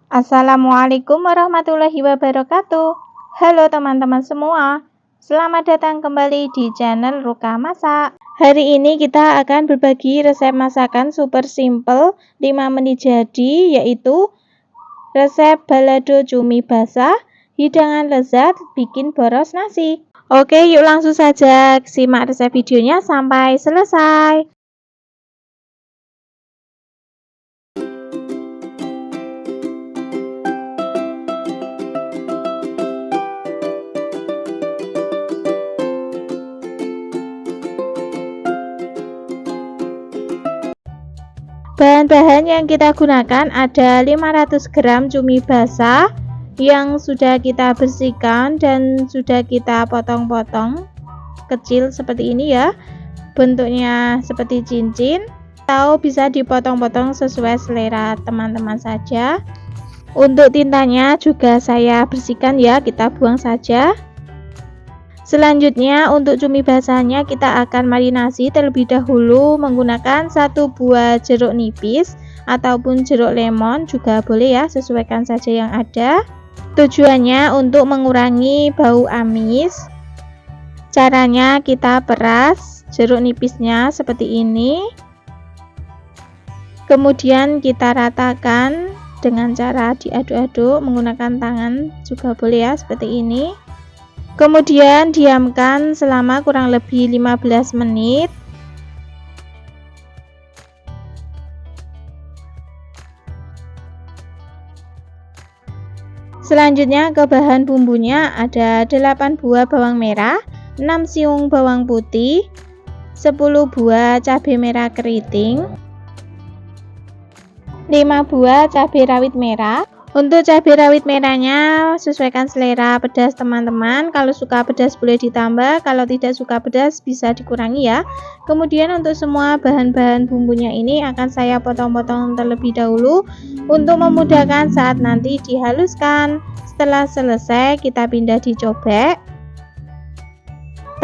Assalamualaikum warahmatullahi wabarakatuh. Halo teman-teman semua, selamat datang kembali di channel Ruka Masak. Hari ini kita akan berbagi resep masakan super simple 5 menit jadi, yaitu resep balado cumi basah, hidangan lezat bikin boros nasi. Oke, yuk langsung saja simak resep videonya sampai selesai. Bahan-bahan yang kita gunakan ada 500 gram cumi basah yang sudah kita bersihkan dan sudah kita potong-potong kecil seperti ini ya, bentuknya seperti cincin atau bisa dipotong-potong sesuai selera teman-teman saja. Untuk tintanya juga saya bersihkan ya, kita buang saja. Selanjutnya untuk cumi basahnya kita akan marinasi terlebih dahulu menggunakan 1 buah jeruk nipis ataupun jeruk lemon juga boleh ya, sesuaikan saja yang ada. Tujuannya untuk mengurangi bau amis. Caranya kita peras jeruk nipisnya seperti ini. Kemudian kita ratakan dengan cara diaduk-aduk menggunakan tangan juga boleh ya, seperti ini. Kemudian diamkan selama kurang lebih 15 menit. Selanjutnya ke bahan bumbunya ada 8 buah bawang merah, 6 siung bawang putih, 10 buah cabai merah keriting, 5 buah cabai rawit merah. Untuk cabai rawit merahnya sesuaikan selera pedas teman-teman. Kalau suka pedas boleh ditambah, kalau tidak suka pedas bisa dikurangi ya. Kemudian untuk semua bahan-bahan bumbunya ini akan saya potong-potong terlebih dahulu untuk memudahkan saat nanti dihaluskan. Setelah selesai kita pindah di cobek.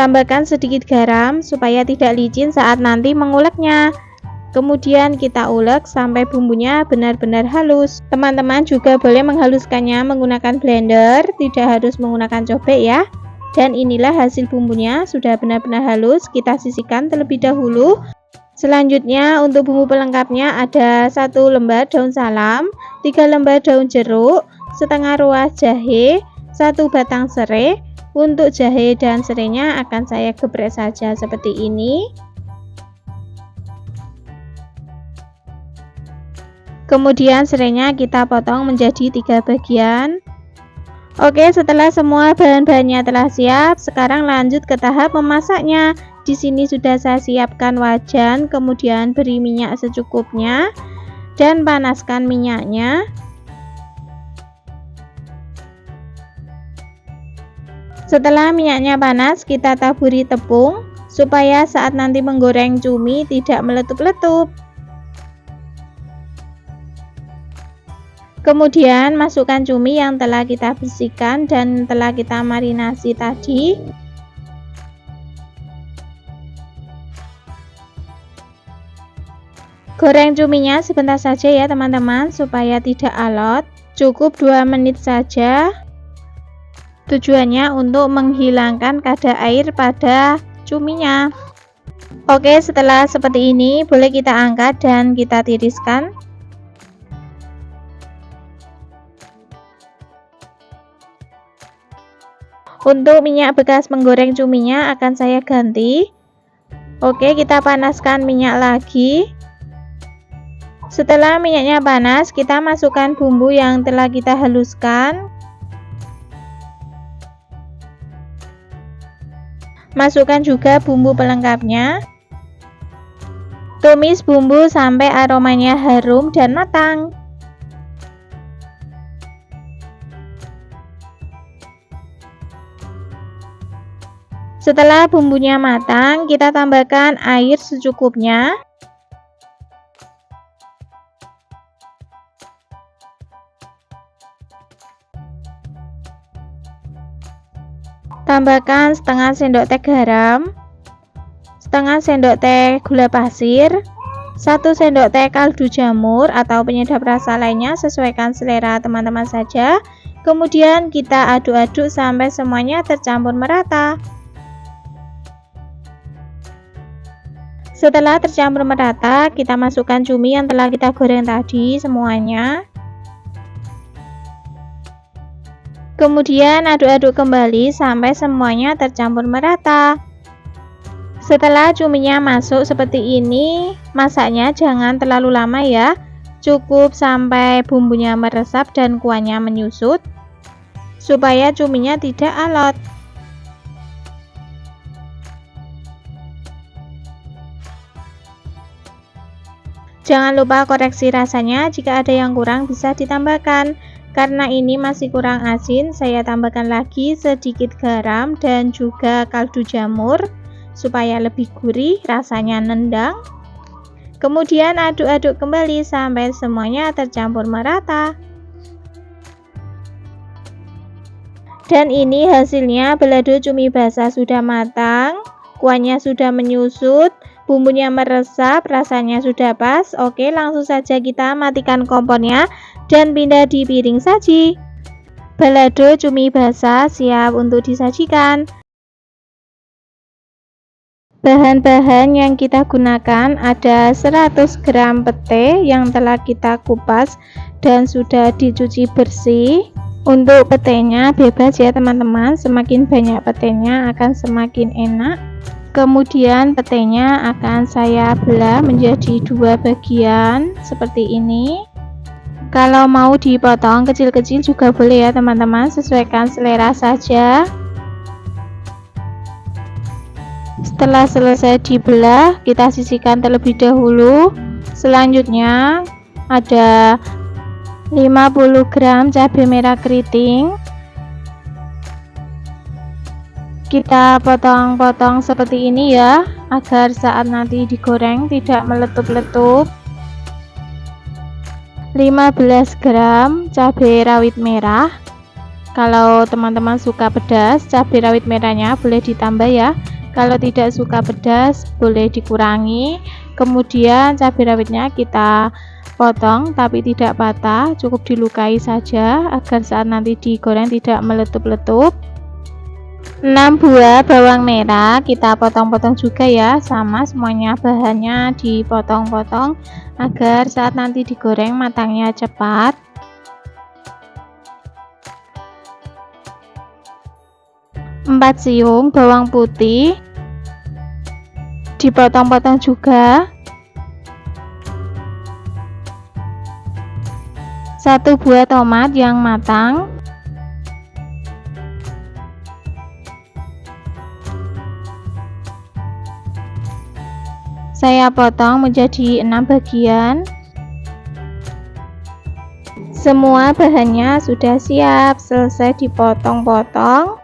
Tambahkan sedikit garam supaya tidak licin saat nanti menguleknya. Kemudian kita ulek sampai bumbunya benar-benar halus. Teman-teman juga boleh menghaluskannya menggunakan blender, tidak harus menggunakan cobek ya. Dan inilah hasil bumbunya, sudah benar-benar halus. Kita sisihkan terlebih dahulu. Selanjutnya untuk bumbu pelengkapnya ada 1 lembar daun salam, 3 lembar daun jeruk, setengah ruas jahe, 1 batang serai. Untuk jahe dan serainya akan saya geprek saja seperti ini. Kemudian serainya kita potong menjadi 3 bagian. Oke, setelah semua bahan-bahannya telah siap, sekarang lanjut ke tahap memasaknya. Di sini sudah saya siapkan wajan, kemudian beri minyak secukupnya dan panaskan minyaknya. Setelah minyaknya panas, kita taburi tepung supaya saat nanti menggoreng cumi tidak meletup-letup. Kemudian masukkan cumi yang telah kita bersihkan dan telah kita marinasi tadi. Goreng cuminya sebentar saja ya teman-teman supaya tidak alot. Cukup 2 menit saja. Tujuannya untuk menghilangkan kadar air pada cuminya. Oke, setelah seperti ini boleh kita angkat dan kita tiriskan. Untuk minyak bekas menggoreng cuminya akan saya ganti. Oke, kita panaskan minyak lagi. Setelah minyaknya panas, kita masukkan bumbu yang telah kita haluskan. Masukkan juga bumbu pelengkapnya. Tumis bumbu sampai aromanya harum dan matang. Setelah bumbunya matang, kita tambahkan air secukupnya. Tambahkan setengah sendok teh garam, setengah sendok teh gula pasir, 1 sendok teh kaldu jamur atau penyedap rasa lainnya, sesuaikan selera teman-teman saja. Kemudian kita aduk-aduk sampai semuanya tercampur merata. Setelah tercampur merata, kita masukkan cumi yang telah kita goreng tadi semuanya. Kemudian aduk-aduk kembali sampai semuanya tercampur merata. Setelah cuminya masuk seperti ini, masaknya jangan terlalu lama ya. Cukup sampai bumbunya meresap dan kuahnya menyusut, supaya cuminya tidak alot. Jangan lupa koreksi rasanya, jika ada yang kurang bisa ditambahkan. Karena ini masih kurang asin, saya tambahkan lagi sedikit garam dan juga kaldu jamur supaya lebih gurih, rasanya nendang. Kemudian aduk-aduk kembali sampai semuanya tercampur merata. Dan ini hasilnya, balado cumi basah sudah matang, kuahnya sudah menyusut, bumbunya meresap, rasanya sudah pas. Oke, langsung saja kita matikan kompornya dan pindah di piring saji. Balado cumi basah siap untuk disajikan. Bahan-bahan yang kita gunakan ada 100 gram pete yang telah kita kupas dan sudah dicuci bersih. Untuk petenya bebas ya teman-teman, semakin banyak petenya akan semakin enak. Kemudian petenya akan saya belah menjadi 2 bagian seperti ini. Kalau mau dipotong kecil-kecil juga boleh ya teman-teman, sesuaikan selera saja. Setelah selesai dibelah, kita sisihkan terlebih dahulu. Selanjutnya ada 50 gram cabai merah keriting. Kita potong-potong seperti ini ya, agar saat nanti digoreng tidak meletup-letup. 15 gram cabai rawit merah. Kalau teman-teman suka pedas, cabai rawit merahnya boleh ditambah ya. Kalau tidak suka pedas, boleh dikurangi. Kemudian cabai rawitnya kita potong tapi tidak patah, cukup dilukai saja agar saat nanti digoreng tidak meletup-letup. 6 buah bawang merah kita potong-potong juga ya, sama semuanya bahannya dipotong-potong agar saat nanti digoreng matangnya cepat. 4 siung bawang putih dipotong-potong juga. 1 buah tomat yang matang. Saya potong menjadi 6 bagian. Semua bahannya sudah siap, selesai dipotong-potong.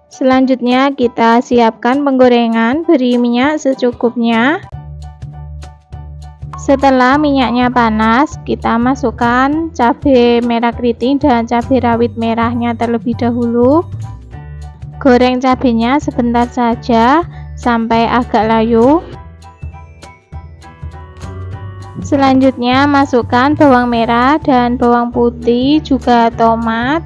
Selanjutnya kita siapkan penggorengan, beri minyak secukupnya. Setelah minyaknya panas, kita masukkan cabai merah keriting dan cabai rawit merahnya terlebih dahulu. Goreng cabenya sebentar saja sampai agak layu. Selanjutnya masukkan bawang merah dan bawang putih, juga tomat.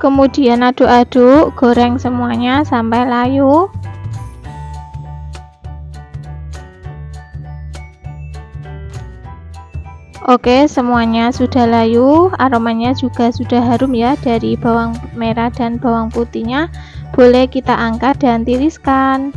Kemudian aduk-aduk, goreng semuanya sampai layu. Oke, semuanya sudah layu, aromanya juga sudah harum ya dari bawang merah dan bawang putihnya. Boleh kita angkat dan tiriskan.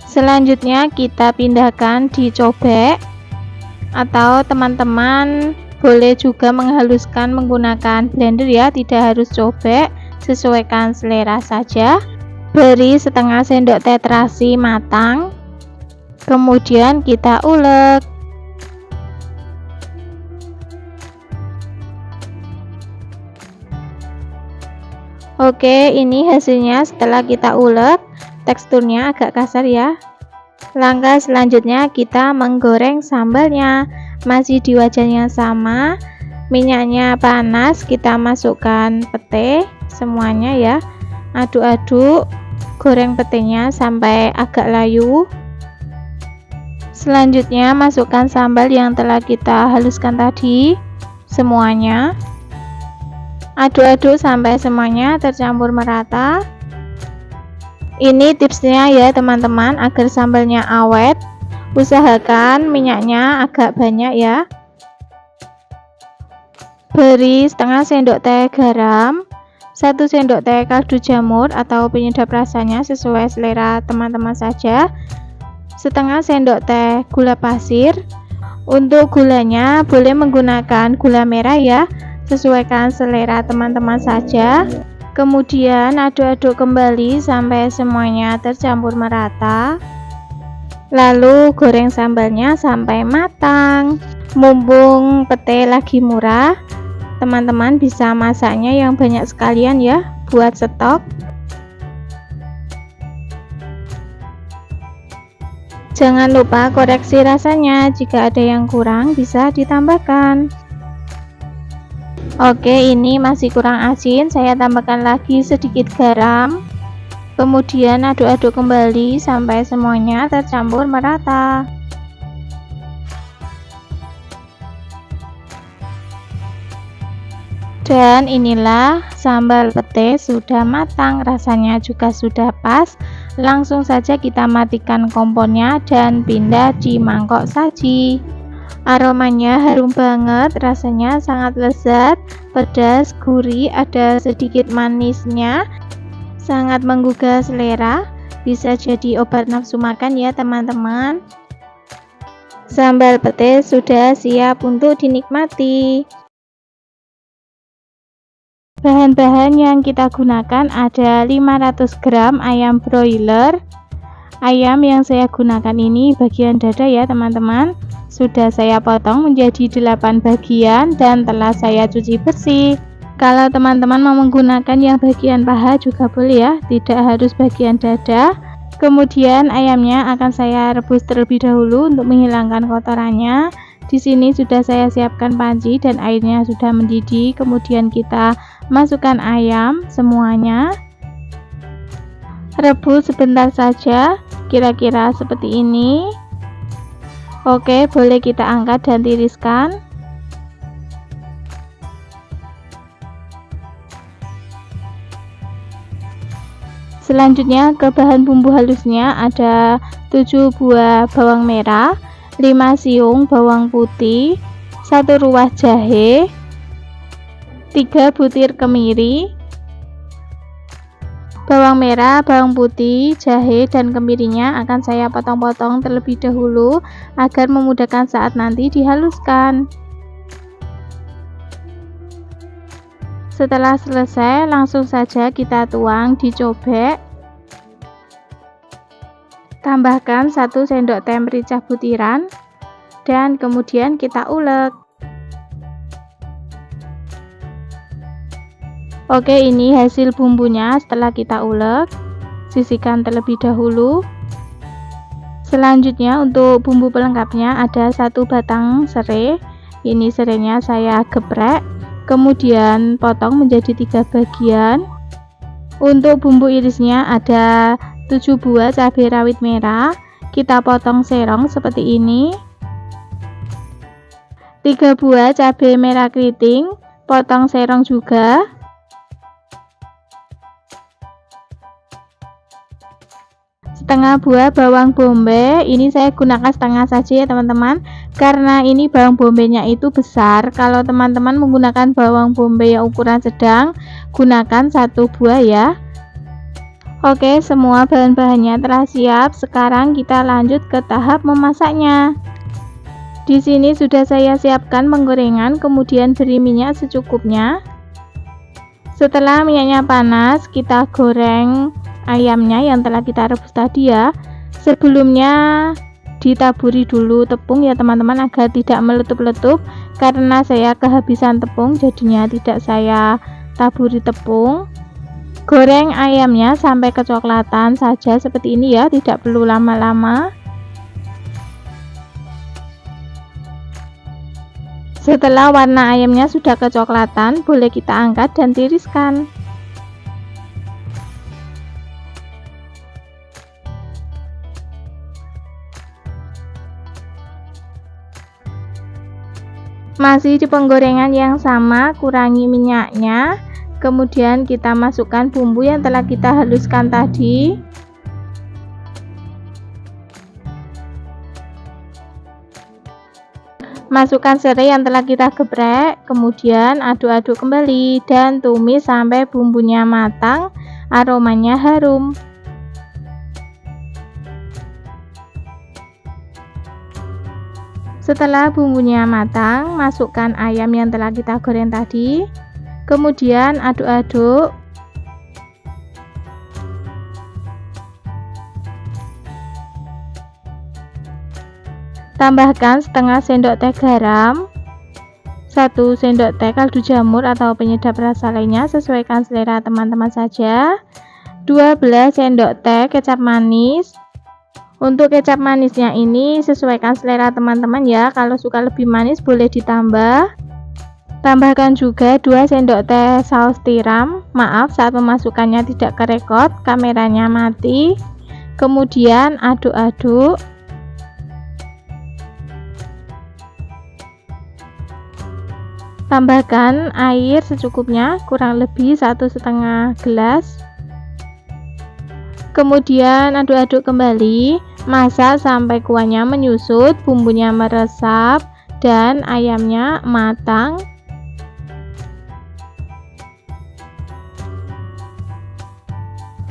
Selanjutnya kita pindahkan di cobek, atau teman-teman boleh juga menghaluskan menggunakan blender ya, tidak harus cobek, sesuaikan selera saja. Beri setengah sendok teh terasi matang, kemudian kita ulek. Oke, ini hasilnya setelah kita ulek. Teksturnya agak kasar ya. Langkah selanjutnya kita menggoreng sambalnya, masih di wajan yang sama. Minyaknya panas, kita masukkan pete semuanya ya. Aduk-aduk, goreng petenya sampai agak layu. Selanjutnya masukkan sambal yang telah kita haluskan tadi semuanya. Aduk-aduk sampai semuanya tercampur merata. Ini tipsnya ya teman-teman, agar sambalnya awet. Usahakan minyaknya agak banyak ya. Beri setengah sendok teh garam, 1 sendok teh kaldu jamur atau penyedap rasanya sesuai selera teman-teman saja, setengah sendok teh gula pasir. Untuk gulanya boleh menggunakan gula merah ya, sesuaikan selera teman-teman saja. Kemudian aduk-aduk kembali sampai semuanya tercampur merata. Lalu goreng sambalnya sampai matang. Mumpung pete lagi murah, teman-teman bisa masaknya yang banyak sekalian ya, buat stok. Jangan lupa koreksi rasanya, jika ada yang kurang bisa ditambahkan. Oke, ini masih kurang asin, saya tambahkan lagi sedikit garam. Kemudian aduk-aduk kembali sampai semuanya tercampur merata. Dan inilah sambal pete sudah matang, rasanya juga sudah pas. Langsung saja kita matikan kompornya dan pindah di mangkok saji. Aromanya harum banget, rasanya sangat lezat, pedas, gurih, ada sedikit manisnya, sangat menggugah selera. Bisa jadi obat nafsu makan ya teman-teman. Sambal pete sudah siap untuk dinikmati. Bahan-bahan yang kita gunakan ada 500 gram ayam broiler. Ayam yang saya gunakan ini bagian dada ya teman-teman. Sudah saya potong menjadi 8 bagian dan telah saya cuci bersih. Kalau teman-teman mau menggunakan yang bagian paha juga boleh ya, tidak harus bagian dada. Kemudian ayamnya akan saya rebus terlebih dahulu untuk menghilangkan kotorannya. Di sini sudah saya siapkan panci dan airnya sudah mendidih. Kemudian kita masukkan ayam semuanya. Rebus sebentar saja, kira-kira seperti ini. Oke, boleh kita angkat dan tiriskan. Selanjutnya ke bahan bumbu halusnya ada 7 buah bawang merah, 5 siung bawang putih, 1 ruas jahe, 3 butir kemiri. Bawang merah, bawang putih, jahe, dan kemirinya akan saya potong-potong terlebih dahulu agar memudahkan saat nanti dihaluskan. Setelah selesai, langsung saja kita tuang di cobek. Tambahkan 1 sendok teh merica butiran dan kemudian kita ulek. Oke, ini hasil bumbunya setelah kita ulek. Sisihkan terlebih dahulu. Selanjutnya untuk bumbu pelengkapnya ada 1 batang serai. Ini serainya saya geprek, kemudian potong menjadi 3 bagian. Untuk bumbu irisnya ada 7 buah cabai rawit merah, kita potong serong seperti ini. 3 buah cabai merah keriting, potong serong juga. Setengah buah bawang bombay, ini saya gunakan setengah saja ya teman-teman, karena ini bawang bombay-nya itu besar. Kalau teman-teman menggunakan bawang bombay yang ukuran sedang, gunakan 1 buah ya. Oke, semua bahan-bahannya telah siap. Sekarang kita lanjut ke tahap memasaknya. Di sini sudah saya siapkan penggorengan, kemudian beri minyak secukupnya. Setelah minyaknya panas, kita goreng ayamnya yang telah kita rebus tadi ya. Sebelumnya ditaburi dulu tepung ya teman-teman, agar tidak meletup-letup, karena saya kehabisan tepung jadinya tidak saya taburi tepung. Goreng ayamnya sampai kecoklatan saja seperti ini ya, tidak perlu lama-lama. Setelah warna ayamnya sudah kecoklatan, boleh kita angkat dan tiriskan. Masih di penggorengan yang sama, kurangi minyaknya. Kemudian kita masukkan bumbu yang telah kita haluskan tadi. Masukkan serai yang telah kita geprek, kemudian aduk-aduk kembali dan tumis sampai bumbunya matang, aromanya harum. Setelah bumbunya matang, masukkan ayam yang telah kita goreng tadi, kemudian aduk-aduk. Tambahkan setengah sendok teh garam, 1 sendok teh kaldu jamur atau penyedap rasa lainnya, sesuaikan selera teman-teman saja. 12 sendok teh kecap manis. Untuk kecap manisnya ini sesuaikan selera teman-teman ya, kalau suka lebih manis boleh ditambah. Tambahkan juga 2 sendok teh saus tiram. Maaf, saat memasukkannya tidak kerekod, kameranya mati. Kemudian aduk-aduk. Tambahkan air secukupnya, kurang lebih 1,5 gelas. Kemudian aduk-aduk kembali, masak sampai kuahnya menyusut, bumbunya meresap, dan ayamnya matang.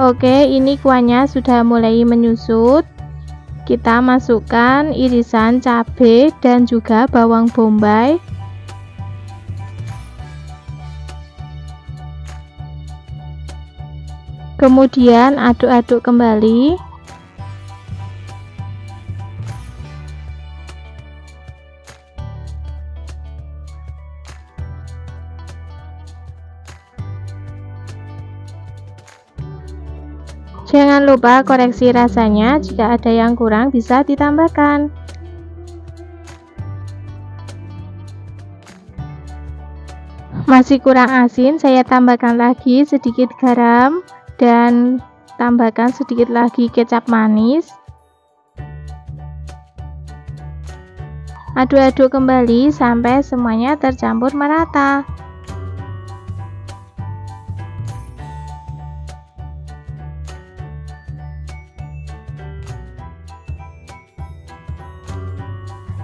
Oke, ini kuahnya sudah mulai menyusut. Kita masukkan irisan cabai dan juga bawang bombay. Kemudian aduk-aduk kembali. Jangan lupa koreksi rasanya, jika ada yang kurang bisa ditambahkan. Masih kurang asin, saya tambahkan lagi sedikit garam dan tambahkan sedikit lagi kecap manis. Aduk-aduk kembali sampai semuanya tercampur merata.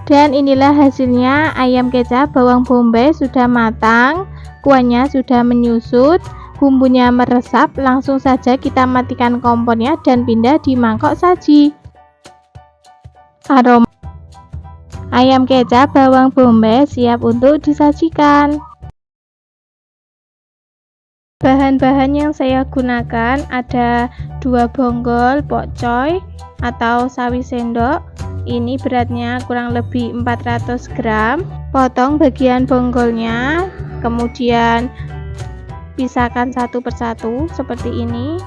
Dan inilah hasilnya, ayam kecap bawang bombay sudah matang, kuahnya sudah menyusut, bumbunya meresap. Langsung saja kita matikan kompornya dan pindah di mangkok saji. Aroma ayam kecap bawang bombay siap untuk disajikan. Bahan-bahan yang saya gunakan ada 2 bonggol pokcoy atau sawi sendok. Ini beratnya kurang lebih 400 gram. Potong bagian bonggolnya, kemudian pisahkan satu persatu seperti ini.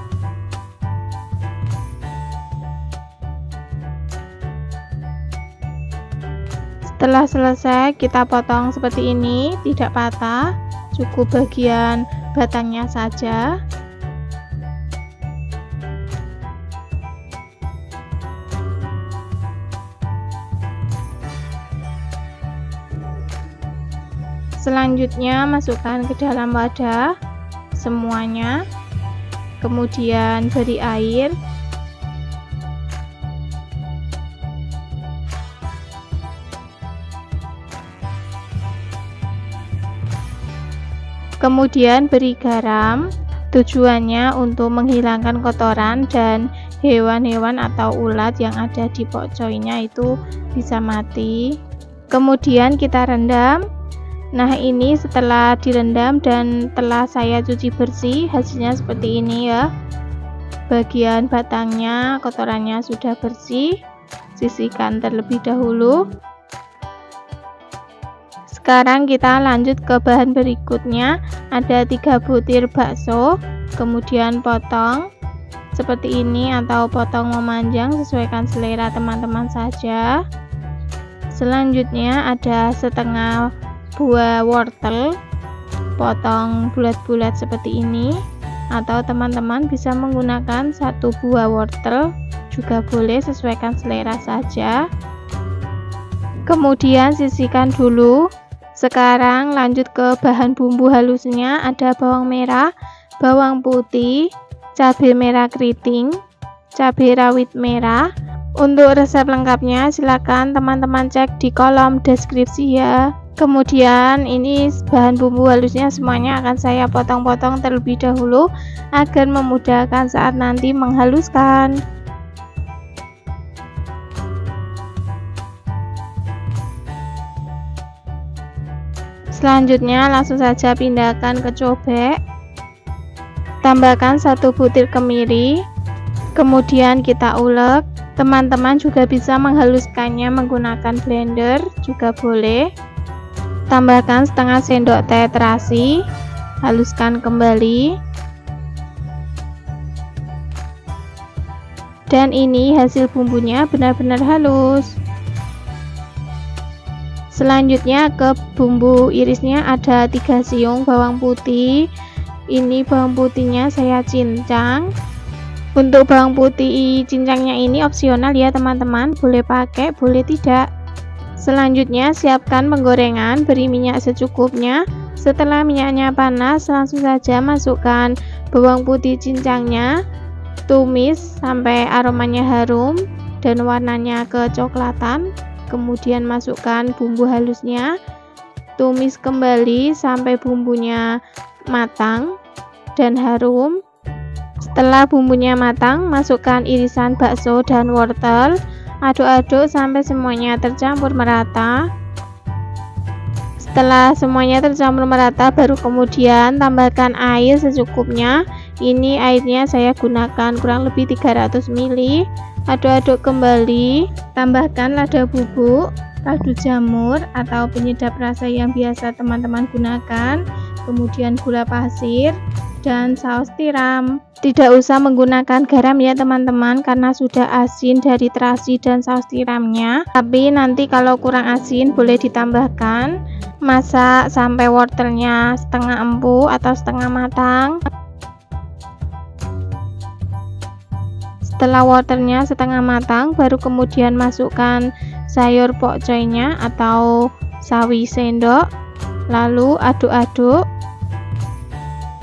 Setelah selesai kita potong seperti ini, tidak patah, cukup bagian batangnya saja. Selanjutnya masukkan ke dalam wadah semuanya, kemudian beri air. Kemudian beri garam, tujuannya untuk menghilangkan kotoran dan hewan-hewan atau ulat yang ada di pokcoynya itu bisa mati. Kemudian kita rendam. Nah, ini setelah direndam dan telah saya cuci bersih, hasilnya seperti ini ya. Bagian batangnya, kotorannya sudah bersih. Sisihkan terlebih dahulu. Sekarang kita lanjut ke bahan berikutnya. Ada 3 butir bakso, kemudian potong seperti ini atau potong memanjang, sesuaikan selera teman-teman saja. Selanjutnya ada setengah buah wortel, potong bulat-bulat seperti ini, atau teman-teman bisa menggunakan 1 buah wortel juga boleh, sesuaikan selera saja. Kemudian sisihkan dulu. Sekarang lanjut ke bahan bumbu halusnya. Ada bawang merah, bawang putih, cabai merah keriting, cabai rawit merah. Untuk resep lengkapnya silakan teman-teman cek di kolom deskripsi ya. Kemudian ini bahan bumbu halusnya semuanya akan saya potong-potong terlebih dahulu agar memudahkan saat nanti menghaluskan. Selanjutnya langsung saja pindahkan ke cobek. Tambahkan 1 butir kemiri. Kemudian kita ulek. Teman-teman juga bisa menghaluskannya menggunakan blender juga boleh. Tambahkan setengah sendok teh terasi. Haluskan kembali. Dan ini hasil bumbunya benar-benar halus. Selanjutnya ke bumbu irisnya, ada 3 siung bawang putih. Ini bawang putihnya saya cincang. Untuk bawang putih cincangnya ini opsional ya teman-teman, boleh pakai boleh tidak. Selanjutnya siapkan penggorengan, beri minyak secukupnya. Setelah minyaknya panas, langsung saja masukkan bawang putih cincangnya. Tumis sampai aromanya harum dan warnanya kecoklatan. Kemudian masukkan bumbu halusnya, tumis kembali sampai bumbunya matang dan harum. Setelah bumbunya matang, masukkan irisan bakso dan wortel, aduk-aduk sampai semuanya tercampur merata. Setelah semuanya tercampur merata, baru kemudian tambahkan air secukupnya. Ini airnya saya gunakan kurang lebih 300 ml. Aduk-aduk kembali, tambahkan lada bubuk, kaldu jamur atau penyedap rasa yang biasa teman-teman gunakan, kemudian gula pasir dan saus tiram. Tidak usah menggunakan garam ya teman-teman, karena sudah asin dari terasi dan saus tiramnya. Tapi nanti kalau kurang asin boleh ditambahkan. Masak sampai wortelnya setengah empuk atau setengah matang. Setelah wortelnya setengah matang, baru kemudian masukkan sayur pokcoynya atau sawi sendok, lalu aduk-aduk.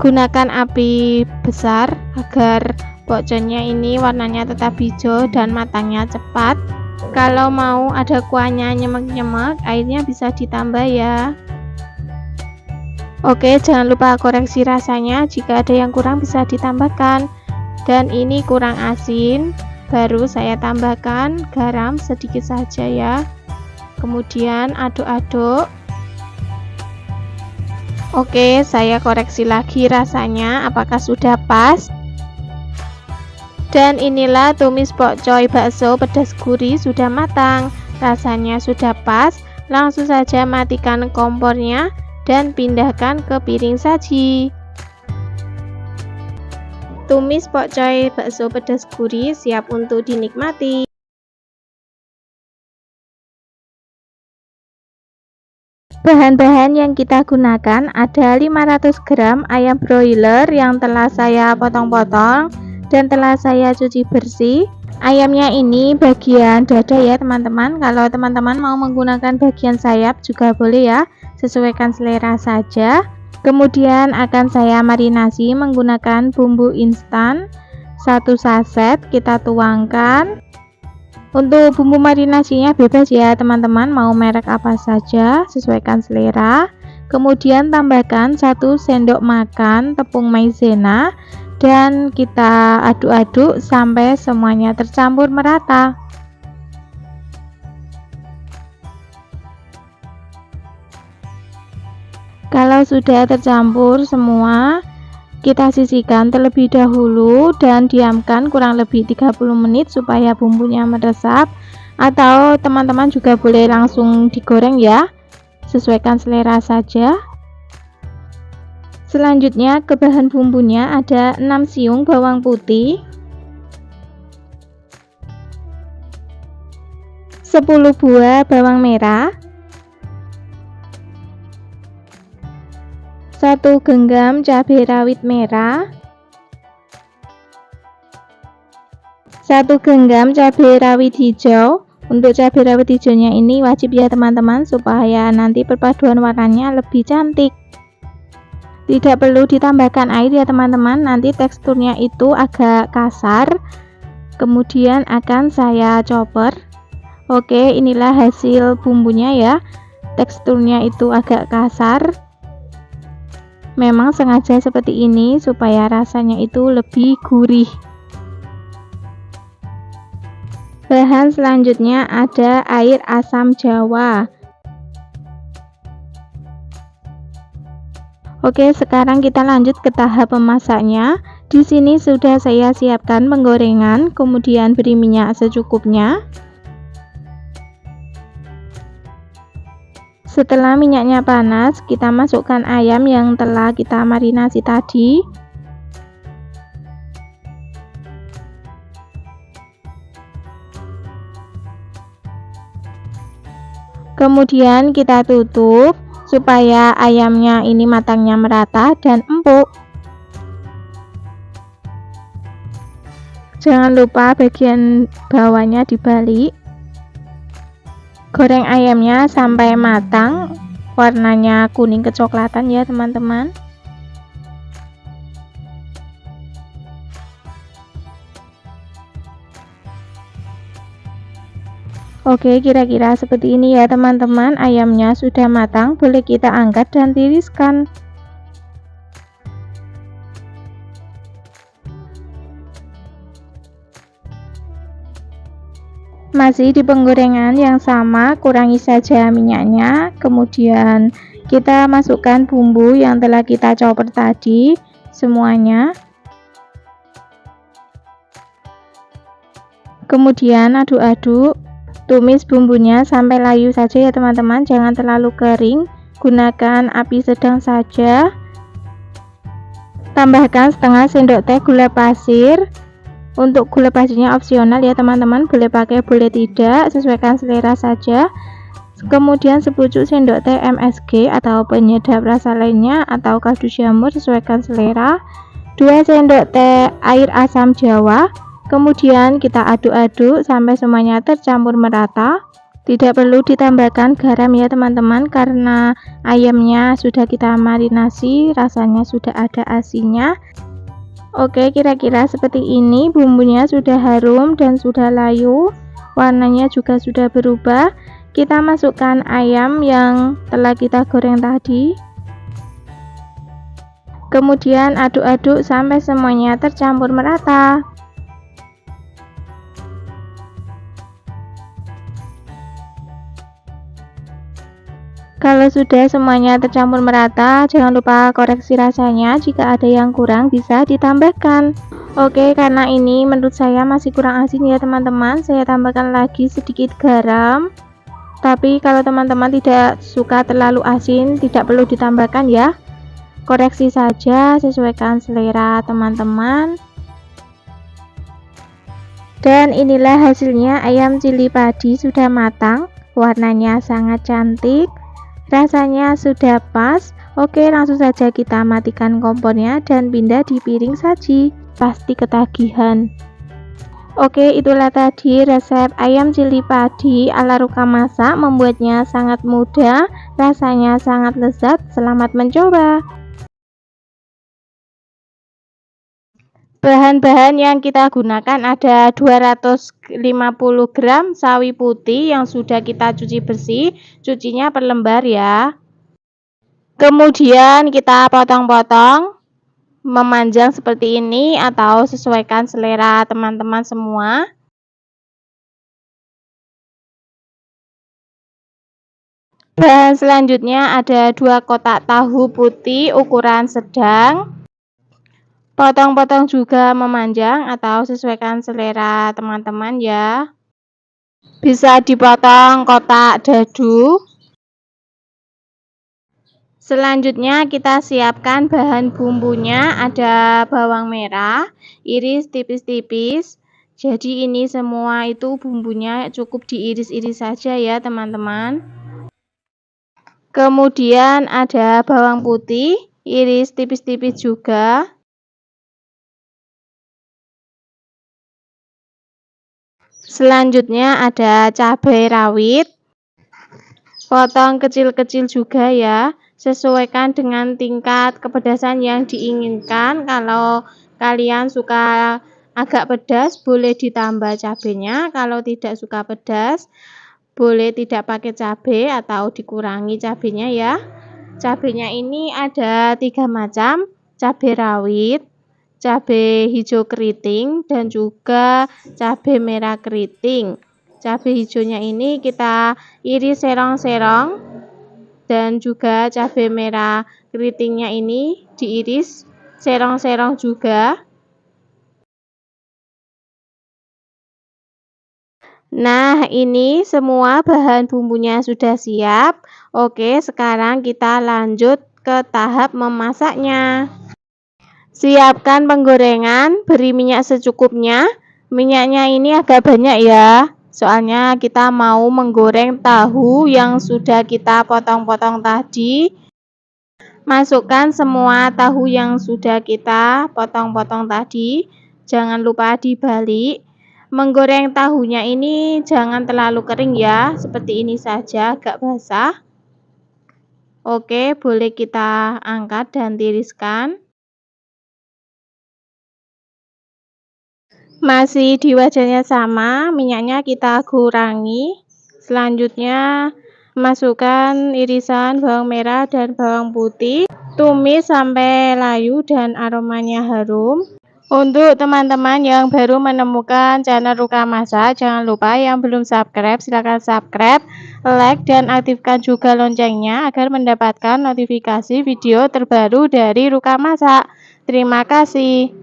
Gunakan api besar agar pokcoynya ini warnanya tetap hijau dan matangnya cepat. Kalau mau ada kuahnya nyemek-nyemek, airnya bisa ditambah ya. Oke, jangan lupa koreksi rasanya, jika ada yang kurang bisa ditambahkan. Dan ini kurang asin, baru saya tambahkan garam sedikit saja ya. Kemudian aduk-aduk. Oke, saya koreksi lagi rasanya apakah sudah pas. Dan inilah tumis pokcoy bakso pedas gurih sudah matang, rasanya sudah pas. Langsung saja matikan kompornya dan pindahkan ke piring saji. Tumis pokcoy bakso pedas gurih siap untuk dinikmati. Bahan-bahan yang kita gunakan ada 500 gram ayam broiler yang telah saya potong-potong dan telah saya cuci bersih. Ayamnya ini bagian dada ya teman-teman. Kalau teman-teman mau menggunakan bagian sayap juga boleh ya, sesuaikan selera saja. Kemudian akan saya marinasi menggunakan bumbu instan 1 saset, kita tuangkan. Untuk bumbu marinasinya bebas ya teman-teman, mau merek apa saja, sesuaikan selera. Kemudian tambahkan 1 sendok makan tepung maizena dan kita aduk-aduk sampai semuanya tercampur merata. Kalau sudah tercampur semua, kita sisihkan terlebih dahulu dan diamkan kurang lebih 30 menit supaya bumbunya meresap, atau teman-teman juga boleh langsung digoreng ya, sesuaikan selera saja. Selanjutnya ke bahan bumbunya ada 6 siung bawang putih, 10 buah bawang merah, 1 genggam cabai rawit merah, 1 genggam cabai rawit hijau. Untuk cabai rawit hijaunya ini wajib ya teman-teman, supaya nanti perpaduan warnanya lebih cantik. Tidak perlu ditambahkan air ya teman-teman, nanti teksturnya itu agak kasar, kemudian akan saya chopper. Oke, inilah hasil bumbunya ya, teksturnya itu agak kasar. Memang sengaja seperti ini supaya rasanya itu lebih gurih. Bahan selanjutnya ada air asam jawa. Oke, sekarang kita lanjut ke tahap memasaknya. Di sini sudah saya siapkan penggorengan, kemudian beri minyak secukupnya. Setelah minyaknya panas, kita masukkan ayam yang telah kita marinasi tadi. Kemudian kita tutup supaya ayamnya ini matangnya merata dan empuk. Jangan lupa bagian bawahnya dibalik. Goreng ayamnya sampai matang, warnanya kuning kecoklatan ya teman-teman. Oke, kira-kira seperti ini ya teman-teman. Ayamnya sudah matang, boleh kita angkat dan tiriskan. Masih di penggorengan yang sama, kurangi saja minyaknya. Kemudian kita masukkan bumbu yang telah kita chopper tadi semuanya. Kemudian aduk-aduk. Tumis bumbunya sampai layu saja ya teman-teman, jangan terlalu kering. Gunakan api sedang saja. Tambahkan setengah sendok teh gula pasir. Untuk gula pasirnya opsional ya teman-teman, boleh pakai boleh tidak, sesuaikan selera saja. Kemudian sepucuk sendok teh MSG atau penyedap rasa lainnya, atau kaldu jamur, sesuaikan selera. 2 sendok teh air asam jawa. Kemudian kita aduk-aduk sampai semuanya tercampur merata. Tidak perlu ditambahkan garam ya teman-teman, karena ayamnya sudah kita marinasi, rasanya sudah ada asinnya. Oke, kira-kira seperti ini. Bumbunya sudah harum dan sudah layu, warnanya juga sudah berubah. Kita masukkan ayam yang telah kita goreng tadi. Kemudian aduk-aduk sampai semuanya tercampur merata. Kalau sudah semuanya tercampur merata, jangan lupa koreksi rasanya. Jika ada yang kurang bisa ditambahkan. Oke, karena ini menurut saya masih kurang asin ya teman-teman, saya tambahkan lagi sedikit garam. Tapi kalau teman-teman tidak suka terlalu asin, tidak perlu ditambahkan ya. Koreksi saja, sesuaikan selera teman-teman. Dan inilah hasilnya, ayam cili padi sudah matang, warnanya sangat cantik. Rasanya sudah pas. Oke, langsung saja kita matikan kompornya dan pindah di piring saji. Pasti ketagihan. Oke, itulah tadi resep ayam cili padi ala Ruka Masak. Membuatnya sangat mudah, rasanya sangat lezat. Selamat mencoba. Bahan-bahan yang kita gunakan ada 250 gram sawi putih yang sudah kita cuci bersih, cucinya per lembar ya. Kemudian kita potong-potong memanjang seperti ini atau sesuaikan selera teman-teman semua. Bahan selanjutnya ada 2 kotak tahu putih ukuran sedang. Potong-potong juga memanjang atau sesuaikan selera teman-teman ya. Bisa dipotong kotak dadu. Selanjutnya kita siapkan bahan bumbunya. Ada bawang merah, iris tipis-tipis. Jadi ini semua itu bumbunya cukup diiris-iris saja ya teman-teman. Kemudian ada bawang putih. iris tipis-tipis juga. Selanjutnya ada cabai rawit, potong kecil-kecil juga ya, sesuaikan dengan tingkat kepedasan yang diinginkan. Kalau kalian suka agak pedas, boleh ditambah cabenya. Kalau tidak suka pedas, boleh tidak pakai cabai atau dikurangi cabenya ya. Cabenya ini ada 3 macam, cabai rawit, cabai hijau keriting, dan juga cabai merah keriting. Cabai hijaunya ini kita iris serong-serong, dan juga cabai merah keritingnya ini diiris serong-serong juga. Nah, ini semua bahan bumbunya sudah siap. Oke, sekarang kita lanjut ke tahap memasaknya. Siapkan penggorengan, beri minyak secukupnya. Minyaknya ini agak banyak ya, soalnya kita mau menggoreng tahu yang sudah kita potong-potong tadi. Masukkan semua tahu yang sudah kita potong-potong tadi. Jangan lupa dibalik. Menggoreng tahunya ini jangan terlalu kering ya, seperti ini saja, agak basah. Oke, boleh kita angkat dan tiriskan. Masih di wajannya sama, minyaknya kita kurangi. Selanjutnya masukkan irisan bawang merah dan bawang putih. Tumis sampai layu dan aromanya harum. Untuk teman-teman yang baru menemukan channel Ruka Masak, jangan lupa yang belum subscribe, silahkan subscribe, like, dan aktifkan juga loncengnya agar mendapatkan notifikasi video terbaru dari Ruka Masak. Terima kasih.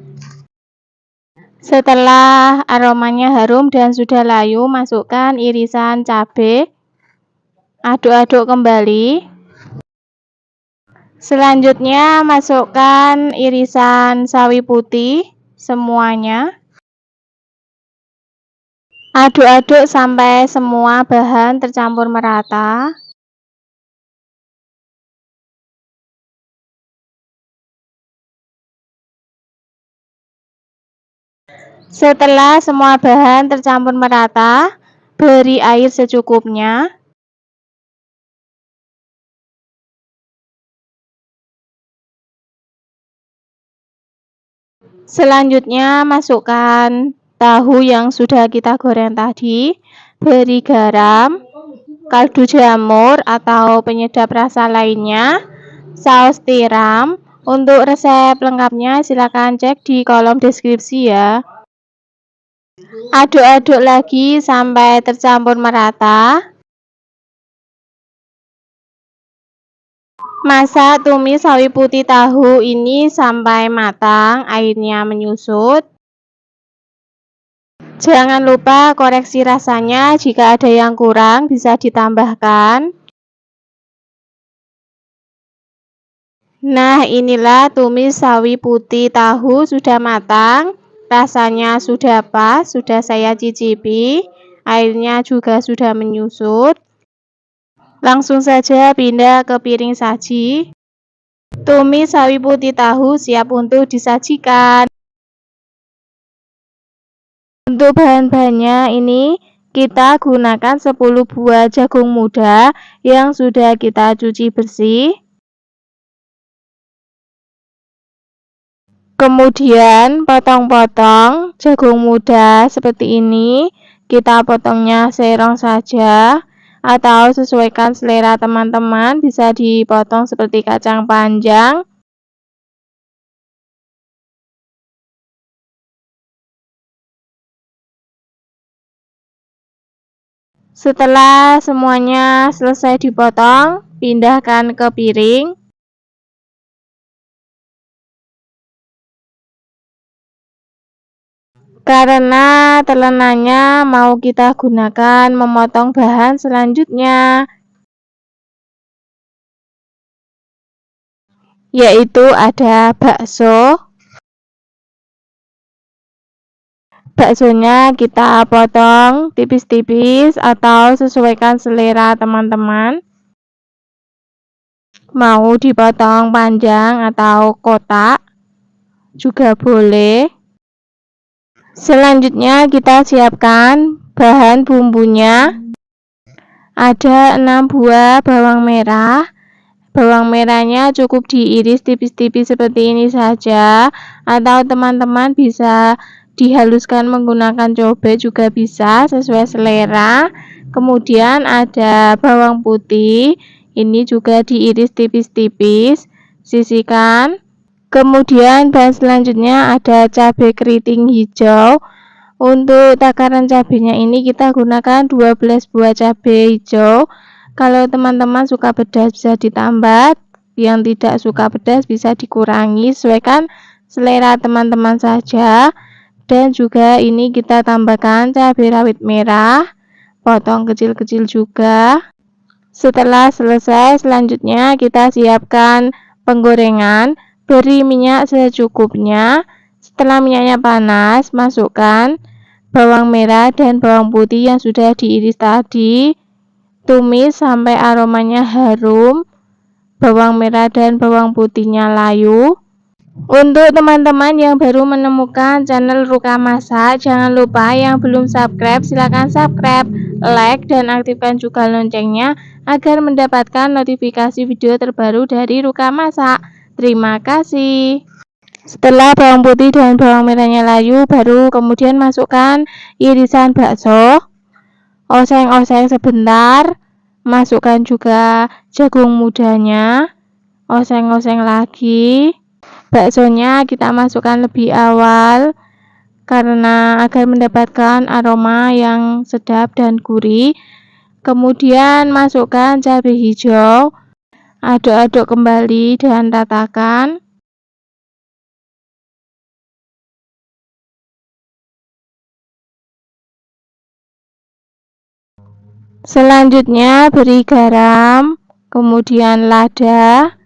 Setelah aromanya harum dan sudah layu, masukkan irisan cabai. Aduk-aduk kembali. Selanjutnya masukkan irisan sawi putih semuanya. Aduk-aduk sampai semua bahan tercampur merata. Setelah semua bahan tercampur merata, beri air secukupnya. Selanjutnya masukkan tahu yang sudah kita goreng tadi, beri garam, kaldu jamur atau penyedap rasa lainnya, saus tiram. Untuk resep lengkapnya silakan cek di kolom deskripsi ya. Aduk-aduk lagi sampai tercampur merata. Masak tumis sawi putih tahu ini sampai matang, airnya menyusut. Jangan lupa koreksi rasanya, jika ada yang kurang bisa ditambahkan. Nah, inilah tumis sawi putih tahu sudah matang. Rasanya sudah pas, sudah saya cicipi. Airnya juga sudah menyusut. Langsung saja pindah ke piring saji. Tumis sawi putih tahu siap untuk disajikan. Untuk bahan-bahannya ini kita gunakan 10 buah jagung muda yang sudah kita cuci bersih. Kemudian potong-potong jagung muda seperti ini. Kita potongnya serong saja atau sesuaikan selera teman-teman, bisa dipotong seperti kacang panjang. Setelah semuanya selesai dipotong, pindahkan ke piring. Karena telenannya mau kita gunakan memotong bahan selanjutnya, yaitu ada bakso. Baksonya kita potong tipis-tipis atau sesuaikan selera teman-teman. Mau dipotong panjang atau kotak juga boleh. Selanjutnya kita siapkan bahan bumbunya. Ada 6 buah bawang merah. Bawang merahnya cukup diiris tipis-tipis seperti ini saja, atau teman-teman bisa dihaluskan menggunakan cobek juga bisa, sesuai selera. Kemudian ada bawang putih, ini juga diiris tipis-tipis, sisihkan. Kemudian bahan selanjutnya ada cabai keriting hijau. Untuk takaran cabenya ini kita gunakan 12 buah cabai hijau. Kalau teman-teman suka pedas bisa ditambah, yang tidak suka pedas bisa dikurangi, sesuaikan selera teman-teman saja. Dan juga ini kita tambahkan cabai rawit merah, potong kecil-kecil juga. Setelah selesai, selanjutnya kita siapkan penggorengan. Beri minyak secukupnya. Setelah minyaknya panas, masukkan bawang merah dan bawang putih yang sudah diiris tadi. Tumis sampai aromanya harum, bawang merah dan bawang putihnya layu. Untuk teman-teman yang baru menemukan channel Ruka Masak, jangan lupa yang belum subscribe silahkan subscribe, like, dan aktifkan juga loncengnya agar mendapatkan notifikasi video terbaru dari Ruka Masak. Terima kasih. Setelah bawang putih dan bawang merahnya layu, baru kemudian masukkan irisan bakso. Oseng-oseng sebentar. Masukkan juga jagung mudanya. Oseng-oseng lagi. Baksonya kita masukkan lebih awal karena agar mendapatkan aroma yang sedap dan gurih. Kemudian masukkan cabai hijau, aduk-aduk kembali dan ratakan. Selanjutnya beri garam, kemudian lada.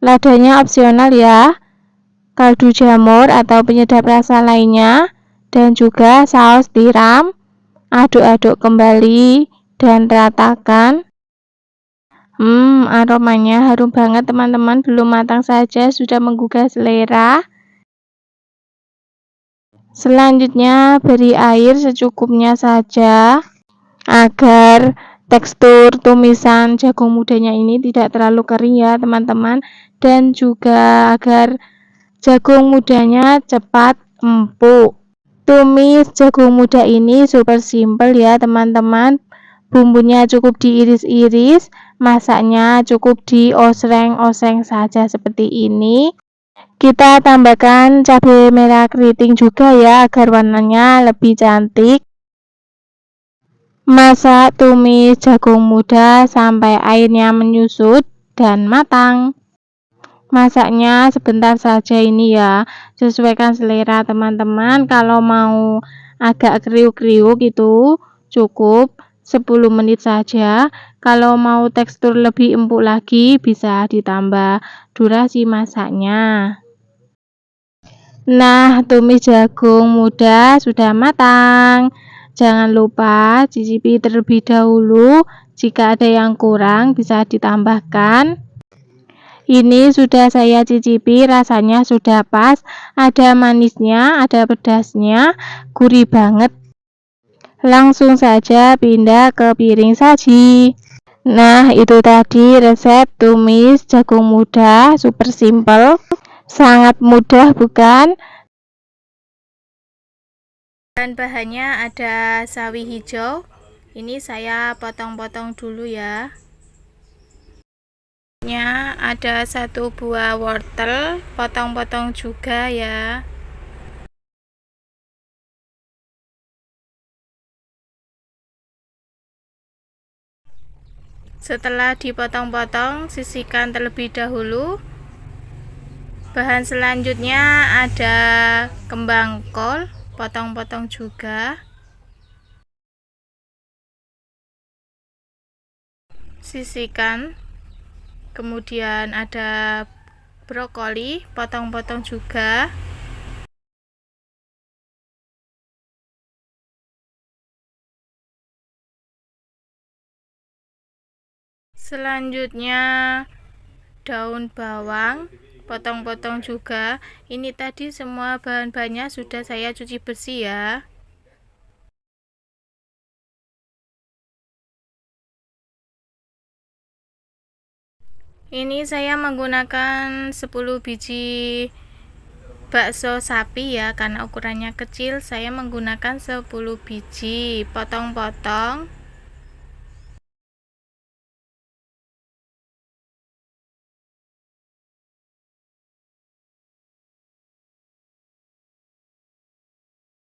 Ladanya opsional ya, kaldu jamur atau penyedap rasa lainnya, dan juga saus tiram. Aduk-aduk kembali dan ratakan. Aromanya harum banget teman-teman, belum matang saja sudah menggugah selera. Selanjutnya beri air secukupnya saja agar tekstur tumisan jagung mudanya ini tidak terlalu kering ya teman-teman, dan juga agar jagung mudanya cepat empuk. Tumis jagung muda ini super simple ya teman-teman. Bumbunya cukup diiris-iris, masaknya cukup diosreng-osreng saja seperti ini. Kita tambahkan cabai merah keriting juga ya agar warnanya lebih cantik. Masak tumis jagung muda sampai airnya menyusut dan matang. Masaknya sebentar saja ini ya, sesuaikan selera teman-teman. Kalau mau agak kriuk-kriuk itu cukup 10 menit saja. Kalau mau tekstur lebih empuk lagi bisa ditambah durasi masaknya. Nah, tumis jagung muda sudah matang. Jangan lupa cicipi terlebih dahulu. Jika ada yang kurang bisa ditambahkan. Ini sudah saya cicipi, rasanya sudah pas. Ada manisnya, ada pedasnya, gurih banget. Langsung saja pindah ke piring saji. Nah, itu tadi resep tumis jagung muda, super simple. Sangat mudah bukan? Bahan-bahannya ada sawi hijau. Ini saya potong-potong dulu ya. Ada 1 buah wortel, potong-potong juga ya. Setelah dipotong-potong, sisihkan terlebih dahulu. Bahan selanjutnya ada kembang kol, potong-potong juga. Sisihkan. Kemudian ada brokoli, potong-potong juga. Selanjutnya daun bawang, potong-potong juga. Ini tadi semua bahan-bahannya sudah saya cuci bersih ya. Ini saya menggunakan 10 biji bakso sapi ya, karena ukurannya kecil saya menggunakan 10 biji, potong-potong.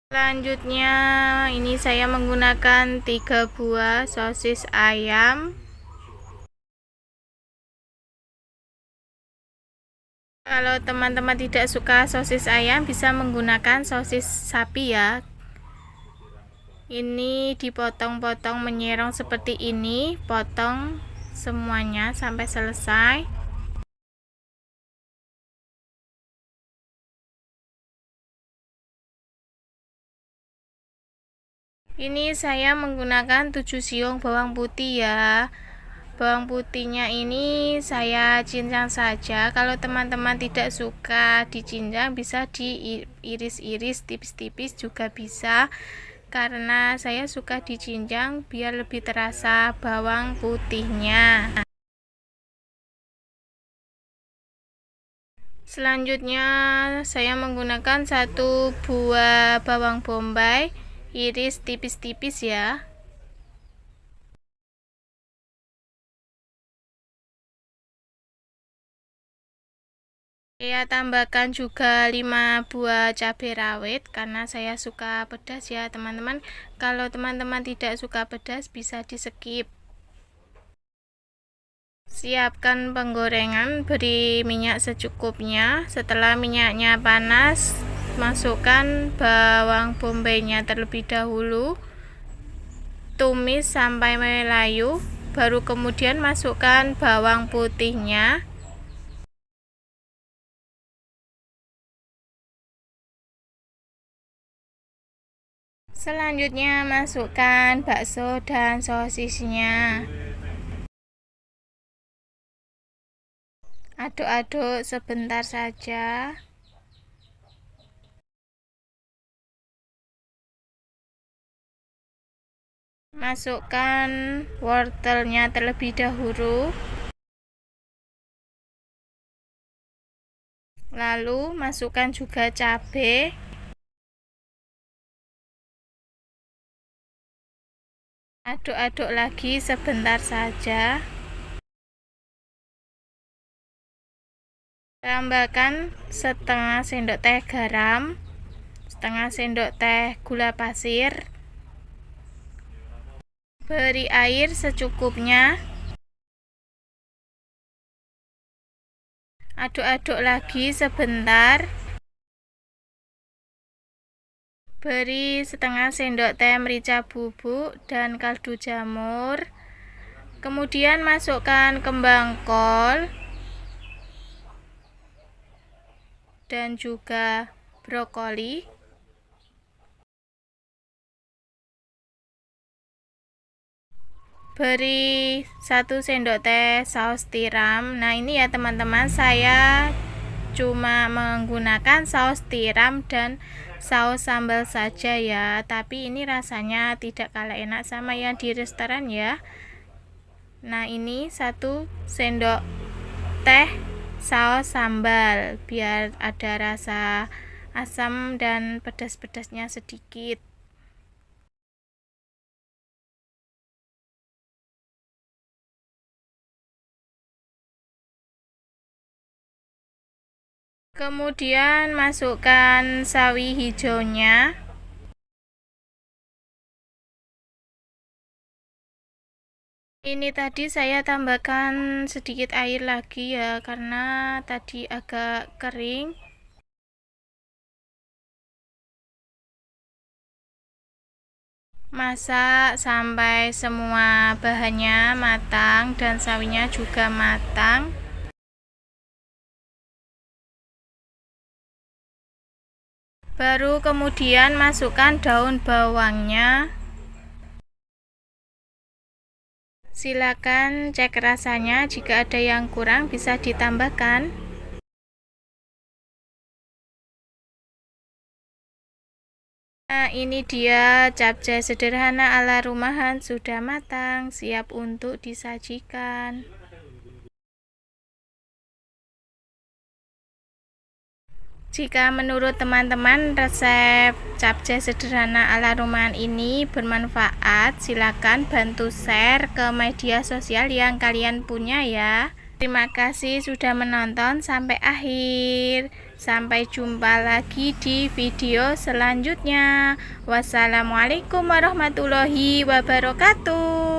Selanjutnya ini saya menggunakan 3 buah sosis ayam. Kalau teman-teman tidak suka sosis ayam, bisa menggunakan sosis sapi ya. Ini dipotong-potong menyerong seperti ini, potong semuanya sampai selesai. Ini saya menggunakan 7 siung bawang putih ya. Bawang putihnya ini saya cincang saja. Kalau teman-teman tidak suka dicincang, bisa diiris-iris tipis-tipis juga bisa. Karena saya suka dicincang biar lebih terasa bawang putihnya. Selanjutnya saya menggunakan 1 buah bawang bombay, iris tipis-tipis ya. Saya tambahkan juga 5 buah cabai rawit karena saya suka pedas ya teman-teman. Kalau teman-teman tidak suka pedas bisa di skip. Siapkan penggorengan, beri minyak secukupnya. Setelah minyaknya panas, masukkan bawang bombaynya terlebih dahulu. Tumis sampai melayu, baru kemudian masukkan bawang putihnya. Selanjutnya masukkan bakso dan sosisnya. Aduk-aduk sebentar saja. Masukkan wortelnya terlebih dahulu. Lalu masukkan juga cabai. Aduk-aduk lagi sebentar saja. Tambahkan setengah sendok teh garam, setengah sendok teh gula pasir. Beri air secukupnya. Aduk-aduk lagi sebentar. Beri setengah sendok teh merica bubuk dan kaldu jamur. Kemudian masukkan kembang kol dan juga brokoli. Beri 1 sendok teh saus tiram. Nah ini ya teman-teman, saya cuma menggunakan saus tiram dan saus sambal saja ya, tapi ini rasanya tidak kalah enak sama yang di restoran ya. Nah ini 1 sendok teh saus sambal biar ada rasa asam dan pedas-pedasnya sedikit. Kemudian masukkan sawi hijaunya. Ini tadi saya tambahkan sedikit air lagi ya, karena tadi agak kering. Masak sampai semua bahannya matang dan sawinya juga matang. Baru kemudian masukkan daun bawangnya. Silakan cek rasanya, jika ada yang kurang bisa ditambahkan. Nah, ini dia capcay sederhana ala rumahan sudah matang, siap untuk disajikan. Jika menurut teman-teman resep capcay sederhana ala rumahan ini bermanfaat, silakan bantu share ke media sosial yang kalian punya ya. Terima kasih sudah menonton sampai akhir. Sampai jumpa lagi di video selanjutnya. Wassalamualaikum warahmatullahi wabarakatuh.